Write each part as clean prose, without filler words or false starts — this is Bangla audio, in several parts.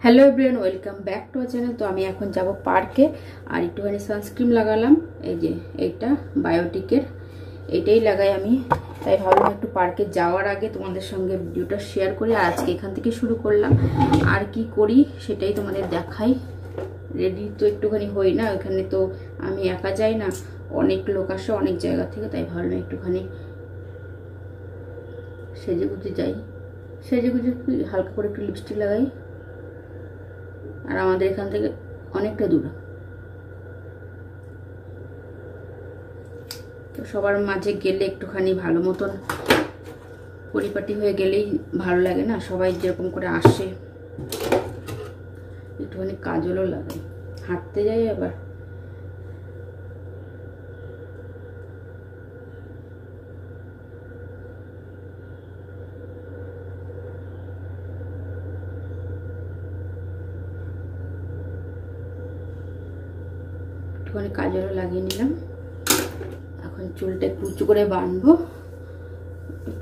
Hello everyone welcome back to our channel. तो আমি এখন যাব পার্কে আর একটুখানি সানস্ক্রিন লাগালাম। এই যে এটা বায়োটিকের এটাই লাগাই আমি, তাই ভাবলাম একটু পার্কে যাওয়ার আগে তোমাদের সঙ্গে ভিডিওটা শেয়ার করি। আর আজকে এখান থেকে শুরু করলাম, আর কি করি সেটাই তোমাদের দেখাই। রেডি তো একটুখানি হই না, ওখানে তো আমি একা যাই না, অনেক লোক আসে অনেক জায়গা থেকে, তাই ভাবলাম একটুখানি সেজেগুজে যাই। সেজেগুজে হালকা করে একটু লিপস্টিক লাগাই। আর আমাদের এখান থেকে অনেকটা দূরে, তো সবার মাঝে গেলে একটুখানি ভালো মতন পরিপাটি হয়ে গেলেই ভালো লাগে না, সবাই যেরকম করে আসে। একটুখানি কাজলও লাগাই, হাঁটতে যাই আবার। একটুখানি কাজলও লাগিয়ে নিলাম। এখন চুলটা একটু উঁচু করে বাঁধবো,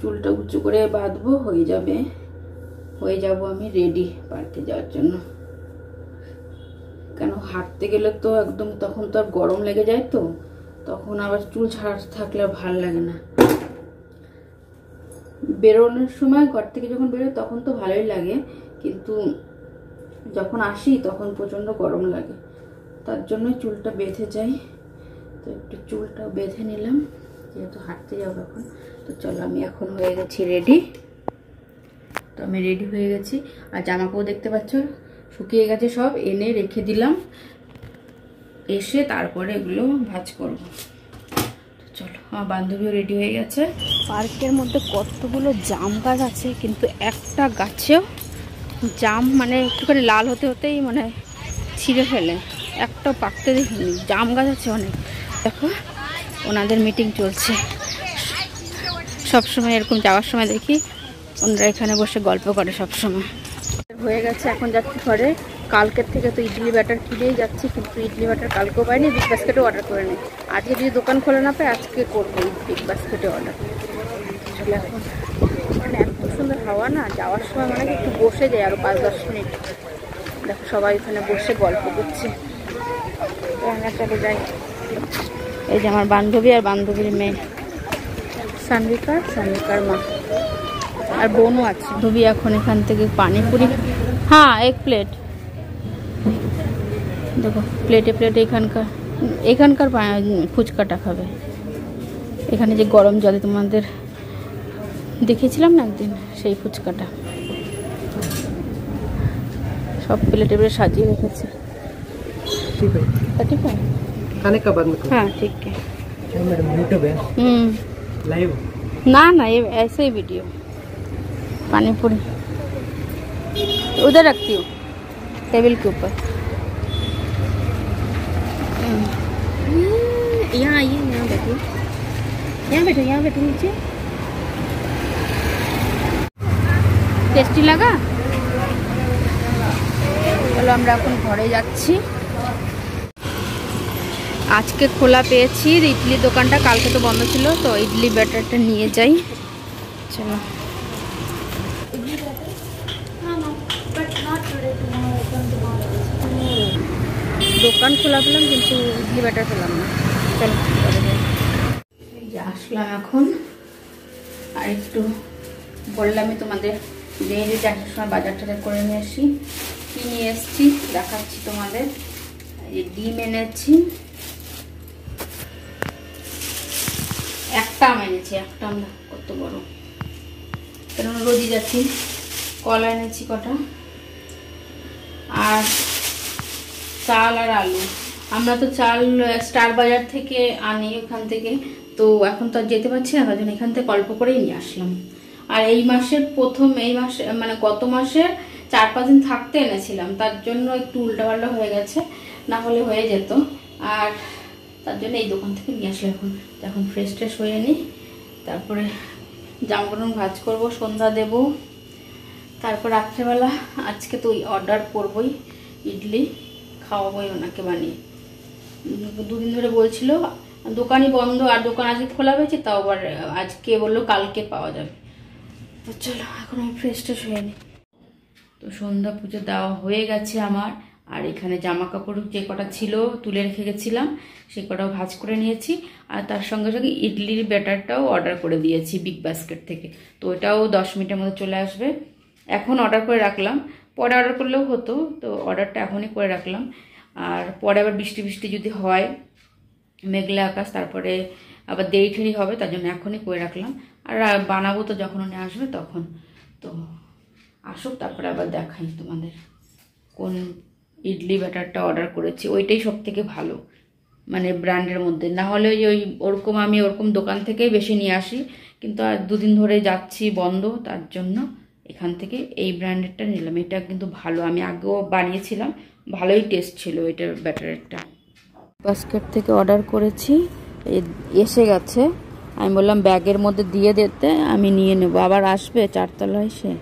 চুলটা উঁচু করে বাঁধবো, হয়ে যাব আমি রেডি পার্কে যাওয়ার জন্য। কেন হাঁটতে গেলে তো একদম তখন তো আর গরম লেগে যায়, তো তখন আবার চুল ছাড়া থাকলে ভালো লাগে না। বেরোনোর সময় ঘর থেকে যখন বেরোয় তখন তো ভালোই লাগে, কিন্তু যখন আসি তখন প্রচণ্ড গরম লাগে, তার জন্য চুলটা বেঁধে যাই। তো একটু চুলটা বেঁধে নিলাম, যেহেতু হাঁটতে যাবো এখন। তো চলো আমি এখন হয়ে গেছি রেডি। তো আমি রেডি হয়ে গেছি, আর জামা কাপড় দেখতে পাচ্ছ শুকিয়ে গেছে, সব এনে রেখে দিলাম। এসে তারপরে এগুলো ভাঁজ করব। তো চলো, আমার বান্ধবীও রেডি হয়ে গেছে। পার্কের মধ্যে কতগুলো জাম গাছ আছে, কিন্তু একটা গাছেও জাম মানে একটুখানি লাল হতে হতেই মানে ছিঁড়ে ফেলে, একটাও পাকতে দেখিনি। জাম গাছ আছে অনেক। দেখো ওনাদের মিটিং চলছে, সবসময় এরকম যাওয়ার সময় দেখি ওনারা এখানে বসে গল্প করে সবসময়। হয়ে গেছে, এখন যাচ্ছি ঘরে। কালকের থেকে তো ইডলি ব্যাটার কিনেই যাচ্ছি, কিন্তু ইডলি ব্যাটার কালকেও পাইনি, বিগ বাস্কেটে অর্ডার করে নিই। আজকে যদি দোকান খোলা না পাই আজকে করবো বিগ বাস্কেটে অর্ডার। চলে এখন, মানে এত সুন্দর হাওয়া না, যাওয়ার সময় মানে একটু বসে যায় আরও 5-10 মিনিট। দেখো সবাই ওখানে বসে গল্প করছে। আমরা চলে যাই। এই যে আমার বান্ধবী আর বান্ধবীর মেয়ে, সানভিকার মা আর বোনও আছে। বান্ধবী এখন এখান থেকে পানিপুরি, হ্যাঁ 1 প্লেট। দেখো প্লেটে এখানকার ফুচকাটা খাবে। এখানে যে গরম জলে তোমাদের দেখেছিলাম না একদিন, সেই ফুচকাটা সব প্লেটে সাজিয়ে রেখেছে। ठीक है, खाने का बाद में। हाँ ठीक है मैडम यूट्यूब है लाइव ना ये ऐसे ही वीडियो। पानी पूरी उधर रखती हूँ टेबल के ऊपर। यहाँ आइए, यहाँ बैठो नीचे। टेस्टी लगा? चलो আমরা এখন ঘরে যাচ্ছি। আজকে খোলা পেয়েছি ইডলি দোকানটা, কালকে তো বন্ধ ছিল, তো ইডলি ব্যাটারটা নিয়ে যাই। চলো দোকান খোলা পেলাম কিন্তু ইডলি ব্যাটার পেলাম না। চলো এই যে আসলাম এখন, আর একটু বললামই তোমাদের যে আসার সময় বাজার টাজার করে নিয়ে আসি। কি নিয়ে এসছি দেখাচ্ছি তোমাদের। এই ডিম এনেছি, একটা আম এনেছি, একটা আম কত বড়, কেন রোজই যাচ্ছি। কলা এনেছি কটা, আর চাল আর আলু। আমরা তো চাল স্টার বাজার থেকে আনি, ওখান থেকে, তো এখন তো আর যেতে পারছি না, তার জন্য এখান থেকে অল্প করেই নিয়ে আসলাম। আর এই মাসে মানে গত মাসে 4-5 দিন থাকতে এনেছিলাম, তার জন্য একটু উল্টাপাল্টা হয়ে গেছে, না হলে হয়ে যেত। আর তার জন্য এই দোকান থেকে নিয়ে আসলে এখন ফ্রেশ হয়ে নিই, তারপরে জামা ভাজ করবো, সন্ধ্যা দেব, তারপর রাত্রেবেলা আজকে তো অর্ডার করবই ইডলি, খাওয়াবোই ওনাকে বানিয়ে। 2 দিন ধরে বলছিল, দোকানই বন্ধ, আর দোকান আজকে খোলা হয়েছে, তাও আবার আজকে বললো কালকে পাওয়া যাবে। তো চলো এখন আমি ফ্রেশ হয়ে নিই। তো তো সন্ধ্যা পুজো দেওয়া হয়ে গেছে আমার। আর এখানে জামা কাপড় যে কটা ছিল তুলে রেখে গেছিলাম সে কটাও ভাঁজ করে নিয়েছি। আর তার সঙ্গে সঙ্গে ইডলির ব্যাটারটাও অর্ডার করে দিয়েছি বিগ বাস্কেট থেকে। তো ওটাও 10 মিনিটের মধ্যে চলে আসবে। এখন অর্ডার করে রাখলাম, পরে অর্ডার করলেও হতো, তো অর্ডারটা এখনই করে রাখলাম। আর পরে আবার বৃষ্টি বৃষ্টি যদি হয়, মেঘলা আকাশ, তারপরে আবার দেরি ঠেরি হবে, তার জন্য এখনই করে রাখলাম। আর বানাবো তো যখন উনি আসবে তখন। তো আসুক, তারপরে আবার দেখাই তোমাদের কোন ইডলি ব্যাটারটা অর্ডার করেছি। ওইটাই সব থেকে ভালো, মানে ব্র্যান্ডের মধ্যে। না হলে ওই ওরকম আমি ওরকম দোকান থেকেই বেশি নিয়ে আসি, কিন্তু আর 2 দিন ধরে যাচ্ছি বন্ধ, তার জন্য এখান থেকে এই ব্র্যান্ডেরটা নিলাম। এটা কিন্তু ভালো, আমি আগেও বানিয়েছিলাম, ভালোই টেস্ট ছিল এটার ব্যাটারেরটা। বাস্কেট থেকে অর্ডার করেছি, এসে গেছে। আমি বললাম ব্যাগের মধ্যে দিয়ে দিতে, আমি নিয়ে নেব। আবার আসবে 4 তলায় এসে,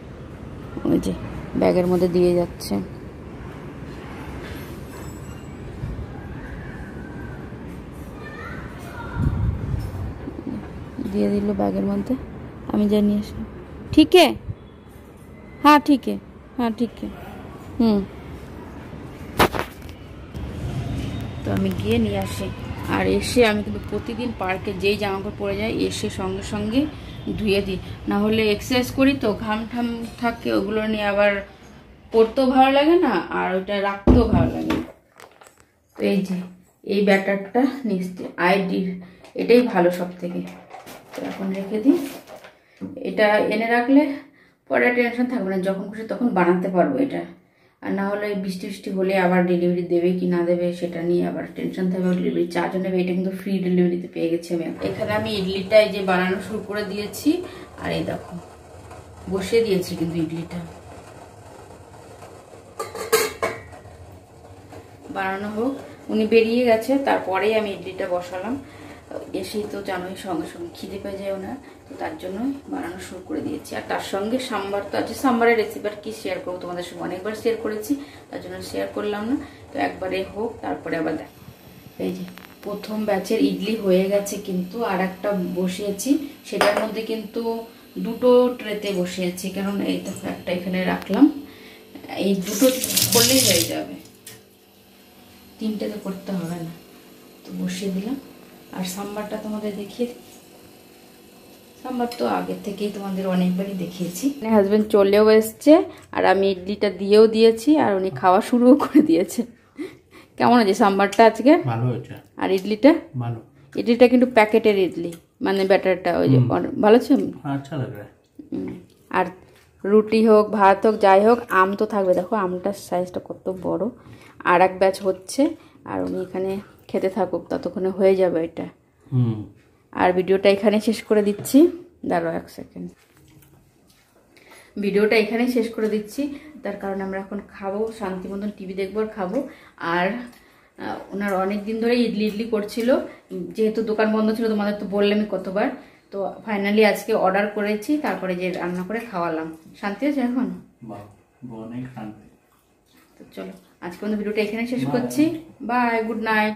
ওই যে ব্যাগের মধ্যে দিয়ে যাচ্ছে। দিয়ে দিল ব্যাগের মধ্যে, আমি যা নিয়ে আসলাম। ঠিক है? हाँ ठीक है, हाँ ठीक है। তো আমি গিয়ে নিয়ে আসি। আর এসে আমি কিন্তু প্রতিদিন পার্কে যেই জামাকাপড় পরে যাই এসে সঙ্গে সঙ্গে ধুয়ে দিই, না হলে এক্সারসাইজ করি তো ঘাম ঠাম থাকে, ওগুলো নিয়ে আবার পরতেও ভালো লাগে না, আর ওইটা রাখতেও ভালো লাগে না। তো এই যে এই ব্যাটারটা নিশ্চয় আইডির, এটাই ভালো সব থেকে। তো এখন রেখে দিই, এটা এনে রাখলে পরে টেনশন থাকবে না, যখন খুশি তখন বানাতে পারবো এটা। আর না হলে বৃষ্টি বৃষ্টি হলে আবার ডেলিভারি দেবে কি না দেবে সেটা নিয়ে আবার টেনশন থাকবে, ডেলিভারি চার্জও নেবে। এটা কিন্তু ফ্রি ডেলিভারিতে পেয়ে গেছি আমি। এখানে আমি ইডলিটা এই যে বানানো শুরু করে দিয়েছি, আর এই দেখো বসিয়ে দিয়েছি কিন্তু ইডলিটা বানানো হোক। উনি বেরিয়ে গেছে, তারপরেই আমি ইডলিটা বসালাম। এসেই তো জানোই সঙ্গে সঙ্গে খিদে পেয়ে যায় ওনার, তো তার জন্য বানানো শুরু করে দিয়েছি। আর তার সঙ্গে সাম্বার তো আছে, সাম্বারের রেসিপি আর কি শেয়ার করবো তোমাদের সঙ্গে, অনেকবার শেয়ার করেছি, তার জন্য শেয়ার করলাম না। তো একবারে হোক, তারপরে আবার দেখ। এই যে প্রথম ব্যাচের ইডলি হয়ে গেছে, কিন্তু আর একটা বসিয়েছি, সেটার মধ্যে কিন্তু 2টো ট্রেতে বসিয়েছি, কারণ এই দেখো একটা এখানে রাখলাম, এই 2টো করলেই হয়ে যাবে, 3টেতে করতে হবে না। তো বসিয়ে দিলাম। আর সাম্বারটা তোমাদের দেখিয়ে, সাম্বার তো আগে থেকেই তোমাদের অনেকবারই দেখিয়েছি। হাজবেন্ড চলেও এসছে, আর আমি ইডলিটা দিয়েও দিয়েছি, আর উনি খাওয়া শুরুও করে দিয়েছে। কেমন আছে সাম্বারটা আজকে? ভালো হয়েছে। আর ইডলিটা ভালো, ইডলিটা কিন্তু প্যাকেটের ইডলি, মানে ব্যাটারটা ওই যে ভালো আছে, আচ্ছা লাগে। আর রুটি হোক ভাত হোক যাই হোক, আম তো থাকবে। দেখো আমটার সাইজটা কত বড়। আর এক ব্যাচ হচ্ছে, আর উনি এখানে খেতে থাকুক, ততক্ষণে হয়ে যাবে এটা। আর ভিডিওটা এখানে শেষ করে দিচ্ছি, দাঁড়াও 1 সেকেন্ড, ভিডিওটা এখানেই শেষ করে দিচ্ছি। তার কারণ আমরা এখন খাবো, শান্তি মতন টিভি দেখবো আর খাবো। আর ওনার অনেক দিন ধরে ইডলি করছিল, যেহেতু দোকান বন্ধ ছিল, তোমাদের তো বললামই কতবার। তো ফাইনালি আজকে অর্ডার করেছি, তারপরে যে রান্না করে খাওয়ালাম। শান্তি আছে এখন? অনেক শান্তি। তো চলো আজকে আমাদের ভিডিওটা এখানে শেষ করছি। Bye, good night.